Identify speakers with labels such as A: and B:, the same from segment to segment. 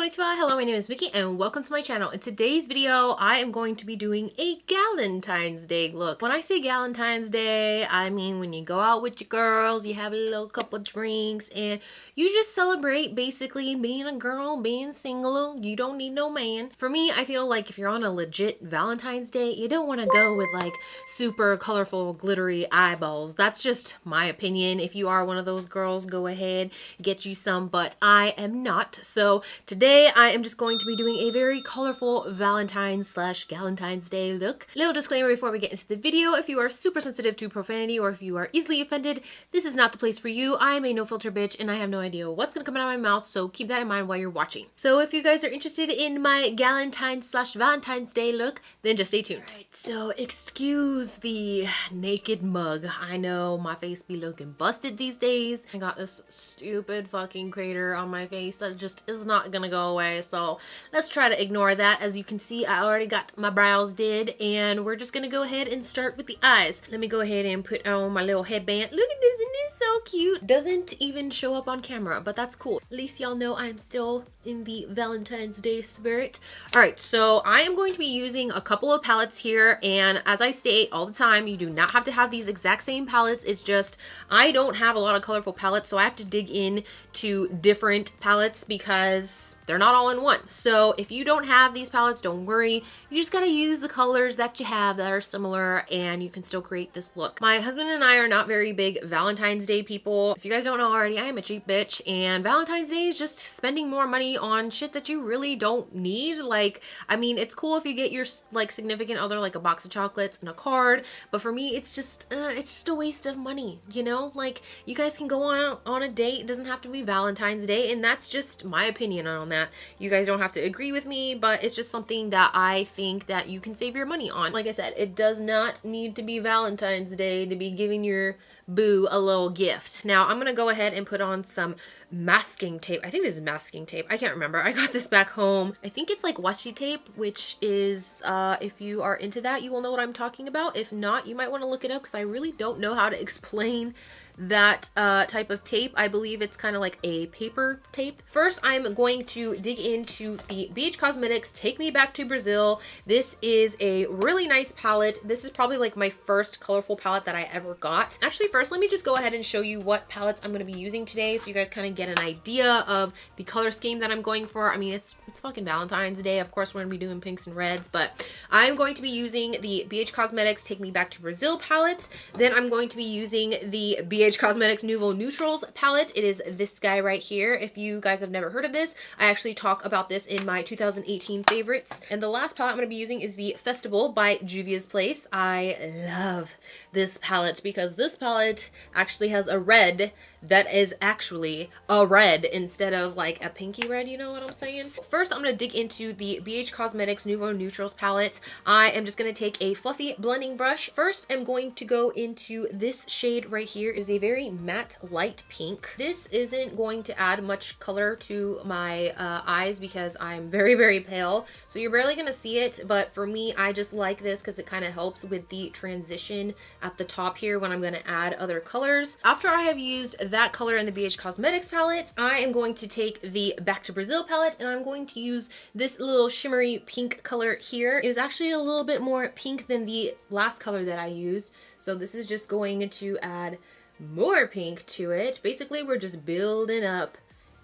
A: Konnichiwa, hello, my name is Mickey and welcome to my channel. In today's video, I am going to be doing a Galentine's Day look. When I say Galentine's Day, I mean when you go out with your girls, you have a little couple drinks, and you just celebrate basically being a girl, being single. You don't need no man. For me, I feel like if you're on a legit Valentine's Day, you don't want to go with like super colorful, glittery eyeballs. That's just my opinion. If you are one of those girls, go ahead, get you some, but I am not. So today I am just going to be doing a very colorful Valentine's/Galentine's Day look. Little disclaimer before we get into the video: if you are super sensitive to profanity or if you are easily offended, this is not the place for you. I am a no filter bitch and I have no idea what's gonna come out of my mouth, so keep that in mind while you're watching. So if you guys are interested in my Galentine's/Valentine's Day look, then just stay tuned. Right, so excuse the naked mug. I know my face be looking busted these days. I got this stupid fucking crater on my face that just is not gonna go away, so let's try to ignore that. As you can see, I already got my brows did, and we're just gonna go ahead and start with the eyes. Let me go ahead and put on my little headband. Look at this, isn't it so cute? Doesn't even show up on camera, but that's cool. At least y'all know I'm still in the Valentine's Day spirit. All right, so I am going to be using a couple of palettes here, and as I state all the time, you do not have to have these exact same palettes. It's just I don't have a lot of colorful palettes, so I have to dig in to different palettes because they're not all in one. So if you don't have these palettes, don't worry. You just gotta use the colors that you have that are similar and you can still create this look. My husband and I are not very big Valentine's Day people. If you guys don't know already, I am a cheap bitch, and Valentine's Day is just spending more money on shit that you really don't need. Like, I mean, it's cool if you get your like significant other like a box of chocolates and a card, but for me it's just a waste of money, you know? Like, you guys can go on a date. It doesn't have to be Valentine's Day, and that's just my opinion on that. You guys don't have to agree with me, but it's just something that I think that you can save your money on. Like I said, it does not need to be Valentine's Day to be giving your boo a little gift. Now I'm gonna go ahead and put on some masking tape. I think this is masking tape. I can't remember. I got this back home. I think it's like washi tape, which is if you are into that, you will know what I'm talking about. If not, you might want to look it up because I really don't know how to explain that type of tape. I believe it's kind of like a paper tape. First, I'm going to dig into the BH Cosmetics Take Me Back to Brazil. This is a really nice palette. This is probably like my first colorful palette that I ever got. Actually, first, let me just go ahead and show you what palettes I'm going to be using today so you guys kind of get an idea of the color scheme that I'm going for. I mean, it's fucking Valentine's Day. Of course, we're going to be doing pinks and reds, but I'm going to be using the BH Cosmetics Take Me Back to Brazil palette. Then I'm going to be using the BH Cosmetics Nouveau Neutrals palette. It is this guy right here. If you guys have never heard of this, I actually talk about this in my 2018 favorites. And the last palette I'm going to be using is the Festival by Juvia's Place. I love this palette because this palette actually has a red that is actually a red instead of like a pinky red, you know what I'm saying? First, I'm going to dig into the BH Cosmetics Nouveau Neutrals palette. I am just going to take a fluffy blending brush. First, I'm going to go into this shade right here. It is a very matte light pink. This isn't going to add much color to my eyes because I'm very, very pale, so you're barely going to see it, but for me, I just like this because it kind of helps with the transition at the top here when I'm going to add other colors. After I have used that color in the BH Cosmetics palette, I am going to take the Back to Brazil palette and I'm going to use this little shimmery pink color here. It is actually a little bit more pink than the last color that I used, so this is just going to add more pink to it. Basically, we're just building up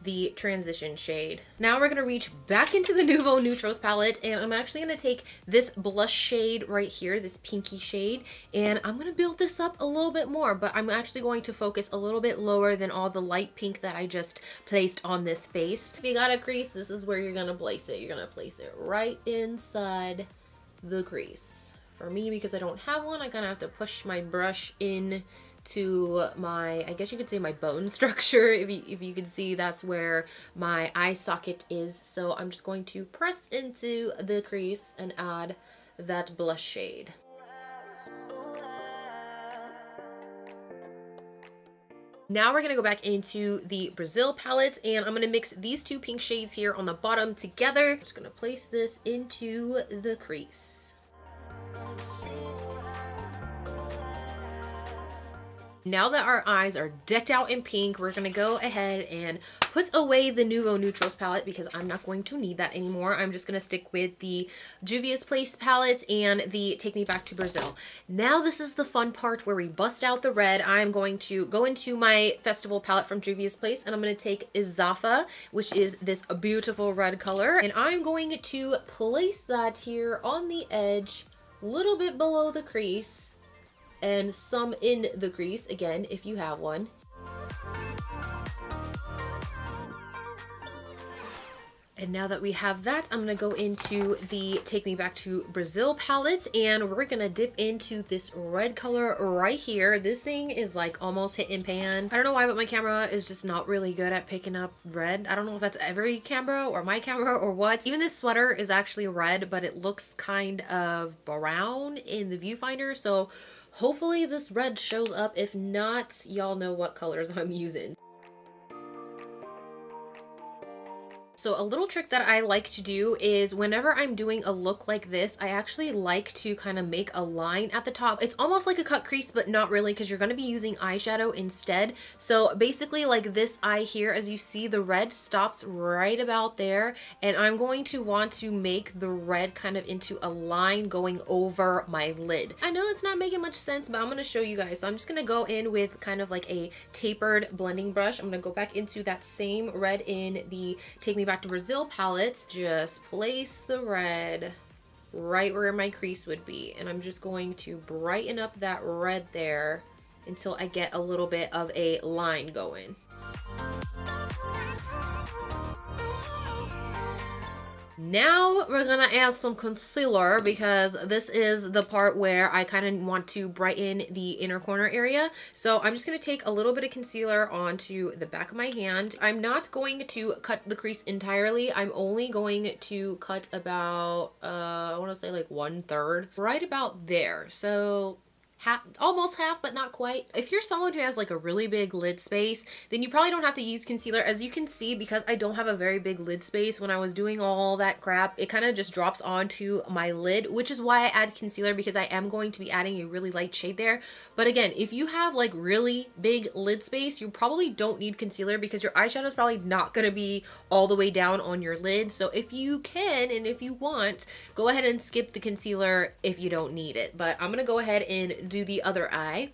A: the transition shade. Now we're going to reach back into the Nouveau Neutrals palette, and I'm actually going to take this blush shade right here, this pinky shade, and I'm going to build this up a little bit more, but I'm actually going to focus a little bit lower than all the light pink that I just placed on this face. If you got a crease, this is where you're going to place it. You're going to place it right inside the crease. For me, because I don't have one, I kind of have to push my brush in to my, I guess you could say my bone structure. If you can see, that's where my eye socket is. So I'm just going to press into the crease and add that blush shade. Now we're gonna go back into the Brazil palette, and I'm gonna mix these two pink shades here on the bottom together. Just gonna place this into the crease. Now that our eyes are decked out in pink, we're gonna go ahead and put away the Nouveau Neutrals palette because I'm not going to need that anymore. I'm just gonna stick with the Juvia's Place palette and the Take Me Back to Brazil. Now this is the fun part where we bust out the red. I'm going to go into my Festival palette from Juvia's Place and I'm gonna take Izafa, which is this beautiful red color, and I'm going to place that here on the edge, a little bit below the crease, and some in the crease, again, if you have one. And now that we have that, I'm gonna go into the Take Me Back to Brazil palette and we're gonna dip into this red color right here. This thing is like almost hit and pan. I don't know why, but my camera is just not really good at picking up red. I don't know if that's every camera or my camera or what. Even this sweater is actually red, but it looks kind of brown in the viewfinder. So hopefully this red shows up. If not, y'all know what colors I'm using. So a little trick that I like to do is whenever I'm doing a look like this, I actually like to kind of make a line at the top. It's almost like a cut crease, but not really, because you're going to be using eyeshadow instead. So basically like this eye here, as you see, the red stops right about there, and I'm going to want to make the red kind of into a line going over my lid. I know it's not making much sense, but I'm going to show you guys. So I'm just going to go in with kind of like a tapered blending brush. I'm going to go back into that same red in the Take Me Back to Brazil palette. Just place the red right where my crease would be, and I'm just going to brighten up that red there until I get a little bit of a line going. Now we're gonna add some concealer because this is the part where I kind of want to brighten the inner corner area. So I'm just gonna take a little bit of concealer onto the back of my hand. I'm not going to cut the crease entirely. I'm only going to cut about, I wanna say like 1/3, right about there. So almost half, but not quite. If you're someone who has like a really big lid space, then you probably don't have to use concealer. As you can see, because I don't have a very big lid space, when I was doing all that crap, it kind of just drops onto my lid, which is why I add concealer, because I am going to be adding a really light shade there. But again, if you have like really big lid space, you probably don't need concealer because your eyeshadow is probably not going to be all the way down on your lid. So if you can, and if you want, go ahead and skip the concealer if you don't need it. But I'm going to go ahead and do the other eye.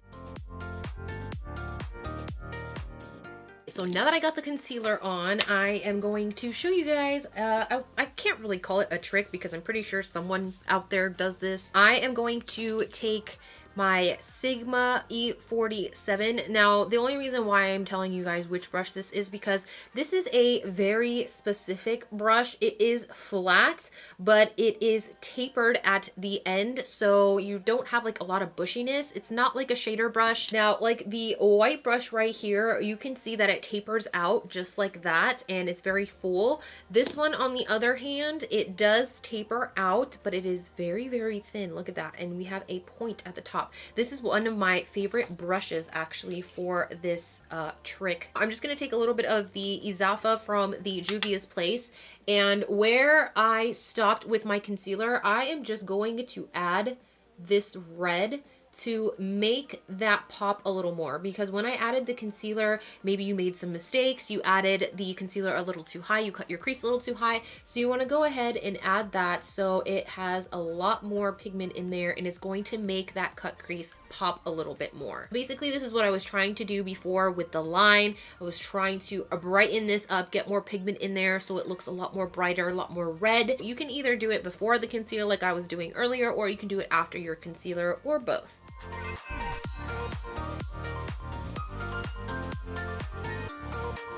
A: So now that I got the concealer on, I am going to show you guys, I can't really call it a trick because I'm pretty sure someone out there does this. I am going to take my Sigma E47. Now, the only reason why I'm telling you guys which brush this is because this is a very specific brush. It is flat, but it is tapered at the end, so you don't have like a lot of bushiness. It's not like a shader brush. Now, like the white brush right here, you can see that it tapers out just like that, and it's very full. This one, on the other hand, it does taper out, but it is very, very thin. Look at that. And we have a point at the top. This is one of my favorite brushes actually for this trick. I'm just going to take a little bit of the Izafa from the Juvia's Place, and where I stopped with my concealer, I am just going to add this red to make that pop a little more, because when I added the concealer, maybe you made some mistakes. You added the concealer a little too high, you cut your crease a little too high, so you want to go ahead and add that so it has a lot more pigment in there, and it's going to make that cut crease pop a little bit more. Basically, this is what I was trying to do before with the line. I was trying to brighten this up, get more pigment in there so it looks a lot more brighter, a lot more red. You can either do it before the concealer like I was doing earlier, or you can do it after your concealer, or both.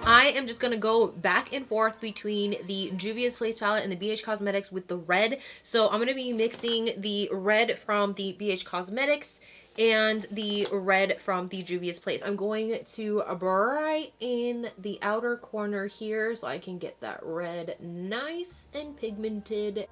A: I am just going to go back and forth between the Juvia's Place palette and the BH Cosmetics with the red. So I'm going to be mixing the red from the BH Cosmetics and the red from the Juvia's Place. I'm going to brighten the outer corner here so I can get that red nice and pigmented.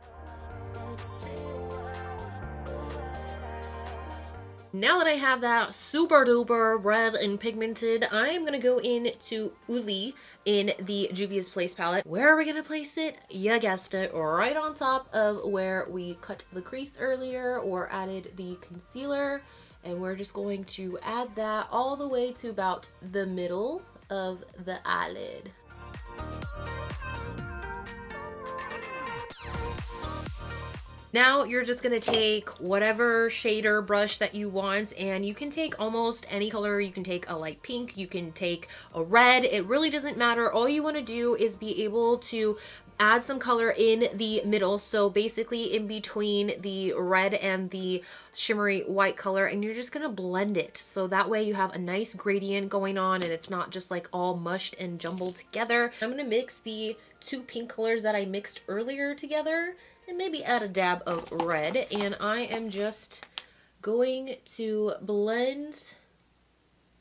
A: Now that I have that super duper red and pigmented, I am going to go into Uli in the Juvia's Place palette. Where are we going to place it? You guessed it, right on top of where we cut the crease earlier or added the concealer. and we're just going to add that all the way to about the middle of the eyelid. Now you're just gonna take whatever shader brush that you want, and you can take almost any color. You can take a light pink, you can take a red, it really doesn't matter. All you wanna do is be able to add some color in the middle, so basically in between the red and the shimmery white color, and you're just gonna blend it. So that way you have a nice gradient going on and it's not just like all mushed and jumbled together. I'm gonna mix the two pink colors that I mixed earlier together and maybe add a dab of red, and I am just going to blend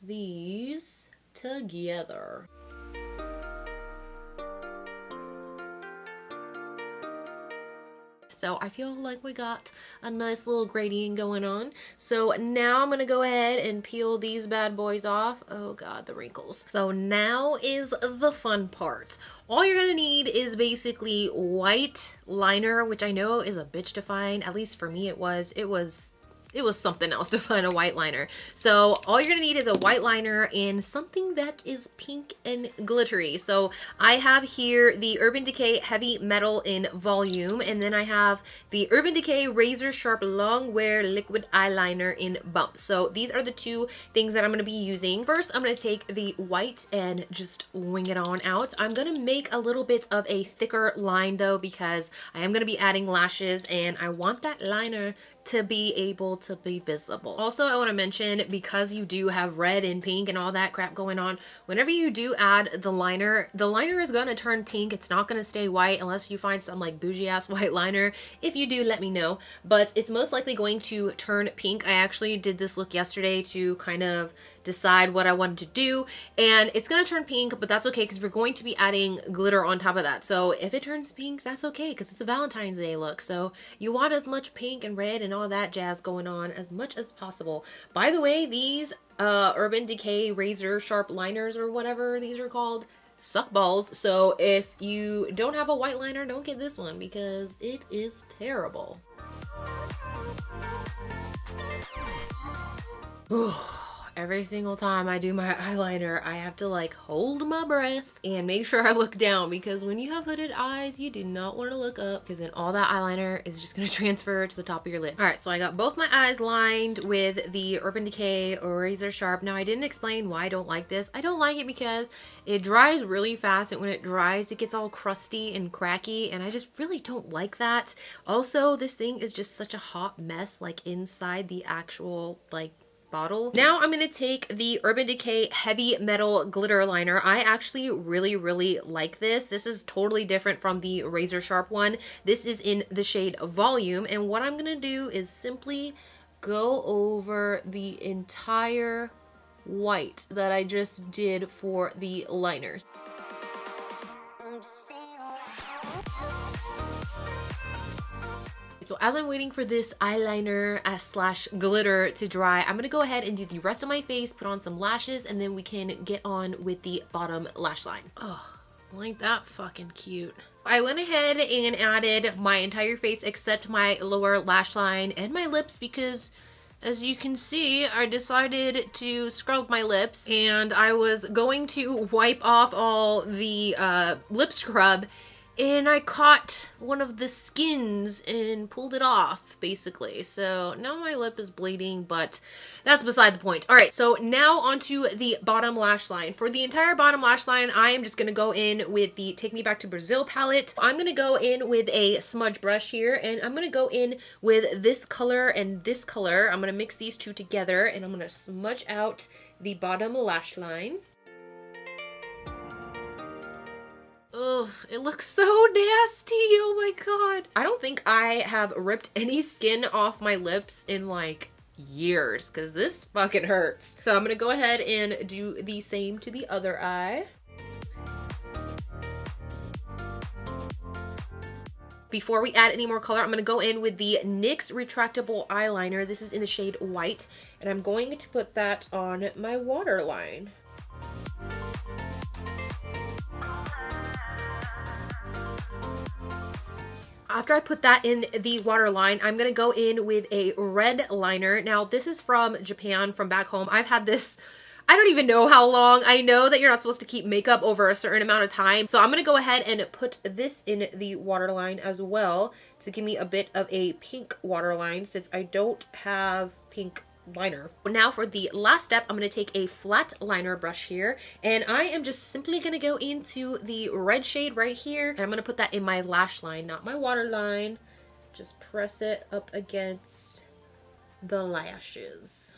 A: these together. So I feel like we got a nice little gradient going on. So now I'm gonna go ahead and peel these bad boys off. Oh God, the wrinkles. So now is the fun part. All you're gonna need is basically white liner, which I know is a bitch to find. At least for me it was something else to find a white liner. So all you're gonna need is a white liner and something that is pink and glittery. So I have here the Urban Decay Heavy Metal in Volume, and then I have the Urban Decay Razor Sharp Long Wear Liquid Eyeliner in Bump. So these are the two things that I'm gonna be using. First, I'm gonna take the white and just wing it on out. I'm gonna make a little bit of a thicker line though, because I am gonna be adding lashes and I want that liner to be able to be visible. Also, I want to mention, because you do have red and pink and all that crap going on, whenever you do add the liner is going to turn pink. It's not going to stay white unless you find some like bougie ass white liner. If you do, let me know, but it's most likely going to turn pink. I actually did this look yesterday to kind of decide what I wanted to do, and it's gonna turn pink, but that's okay because we're going to be adding glitter on top of that. So if it turns pink, that's okay because it's a Valentine's Day look, so you want as much pink and red and all that jazz going on as much as possible. By the way, these Urban Decay Razor Sharp liners, or whatever these are called, suck balls. So if you don't have a white liner, don't get this one because it is terrible. Every single time I do my eyeliner, I have to like hold my breath and make sure I look down, because when you have hooded eyes, you do not want to look up, because then all that eyeliner is just going to transfer to the top of your lid. Alright, so I got both my eyes lined with the Urban Decay Razor Sharp. Now, I didn't explain why I don't like this. I don't like it because it dries really fast, and when it dries, it gets all crusty and cracky, and I just really don't like that. Also, this thing is just such a hot mess, like inside the actual like bottle. Now I'm going to take the Urban Decay Heavy Metal Glitter Liner. I actually really like this. This is totally different from the Razor Sharp one. This is in the shade Volume, and what I'm going to do is simply go over the entire white that I just did for the liners. So as I'm waiting for this eyeliner slash glitter to dry, I'm going to go ahead and do the rest of my face, put on some lashes, and then we can get on with the bottom lash line. Oh, like that fucking cute. I went ahead and added my entire face except my lower lash line and my lips, because as you can see, I decided to scrub my lips, and I was going to wipe off all the lip scrub, and I caught one of the skins and pulled it off, basically. So now my lip is bleeding, but that's beside the point. All right, so now onto the bottom lash line. For the entire bottom lash line, I am just gonna go in with the Take Me Back to Brazil palette. I'm gonna go in with a smudge brush here, and I'm gonna go in with this color and this color. I'm gonna mix these two together, and I'm gonna smudge out the bottom lash line. Ugh, it looks so nasty. Oh my god. I don't think I have ripped any skin off my lips in like years, because this fucking hurts. So I'm gonna go ahead and do the same to the other eye. Before we add any more color, I'm gonna go in with the NYX retractable eyeliner. This is in the shade White, and I'm going to put that on my waterline. After I put that in the waterline, I'm going to go in with a red liner. Now, this is from Japan, from back home. I've had this, I don't even know how long. I know that you're not supposed to keep makeup over a certain amount of time. So I'm going to go ahead and put this in the waterline as well to give me a bit of a pink waterline since I don't have pink liner. Now for the last step, I'm going to take a flat liner brush here, and I am just simply going to go into the red shade right here, and I'm going to put that in my lash line, not my waterline. Just press it up against the lashes.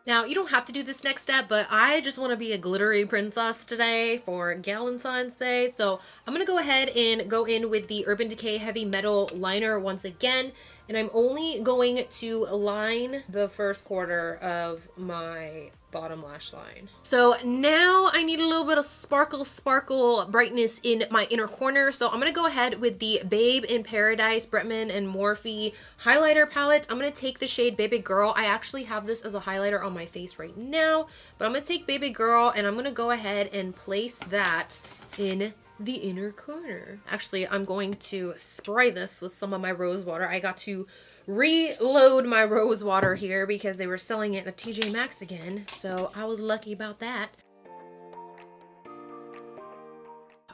A: Now, you don't have to do this next step, but I just want to be a glittery princess today for Valentine's Day. So I'm going to go ahead and go in with the Urban Decay Heavy Metal Liner once again. And I'm only going to line the first quarter of my bottom lash line. So now I need a little bit of sparkle brightness in my inner corner. So I'm going to go ahead with the Babe in Paradise Bretman and Morphe highlighter palette. I'm going to take the shade Baby Girl. I actually have this as a highlighter on my face right now, but I'm going to take Baby Girl and I'm going to go ahead and place that in the inner corner. Actually, I'm going to spray this with some of my rose water. I got to reload my rose water here because they were selling it at TJ Maxx again, so I was lucky about that.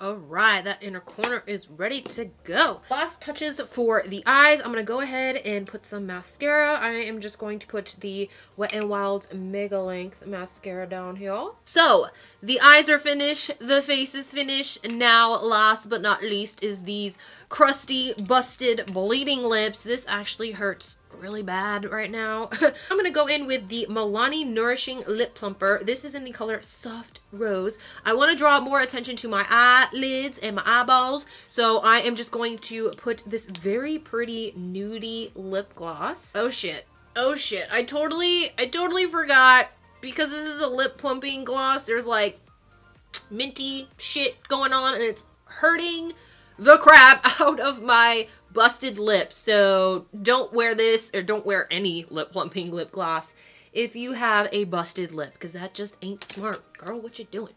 A: Alright, that inner corner is ready to go. Last touches for the eyes. I'm going to go ahead and put some mascara. I am just going to put the Wet n Wild Mega Length mascara down here. So, the eyes are finished. The face is finished. Now, last but not least is these crusty, busted, bleeding lips. This actually hurts really bad right now. I'm gonna go in with the Milani Nourishing Lip Plumper. This is in the color Soft Rose. I want to draw more attention to my eyelids and my eyeballs, so I am just going to put this very pretty nudie lip gloss. Oh shit. Oh shit. I totally forgot, because this is a lip plumping gloss. There's like minty shit going on and it's hurting the crap out of my busted lips. So don't wear this, or don't wear any lip plumping lip gloss if you have a busted lip, because that just ain't smart. Girl, what you doing?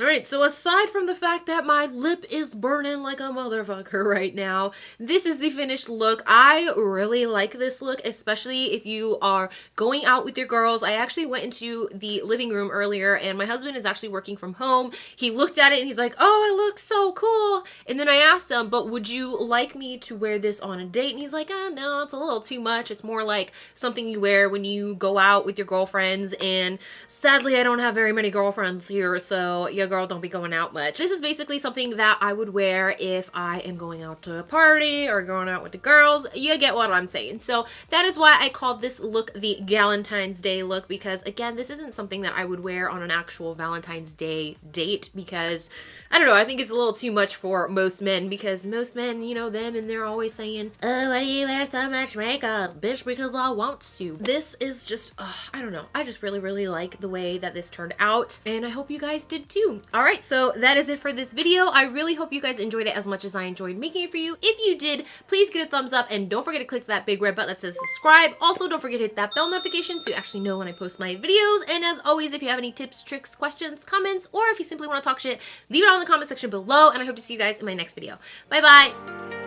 A: Alright, so aside from the fact that my lip is burning like a motherfucker right now, this is the finished look. I really like this look, especially if you are going out with your girls. I actually went into the living room earlier, and my husband is actually working from home. He looked at it and he's like, oh, I look so cool. And then I asked him, but would you like me to wear this on a date? And he's like, oh, no, it's a little too much. It's more like something you wear when you go out with your girlfriends. And sadly, I don't have very many girlfriends here, so yeah, girl, don't be going out much. This is basically something that I would wear if I am going out to a party or going out with the girls. You get what I'm saying. So that is why I called this look the Galentine's Day look, because again, this isn't something that I would wear on an actual Valentine's Day date, because I don't know, I think it's a little too much for most men, because most men, you know them, and they're always saying, oh, why do you wear so much makeup? Bitch, because I want to. This is just, I don't know. I just really like the way that this turned out, and I hope you guys did too. Alright, so that is it for this video. I really hope you guys enjoyed it as much as I enjoyed making it for you. If you did, please give it a thumbs up, and don't forget to click that big red button that says subscribe. Also, don't forget to hit that bell notification so you actually know when I post my videos. And as always, if you have any tips, tricks, questions, comments, or if you simply want to talk shit, leave it all in the comment section below, and I hope to see you guys in my next video. Bye bye!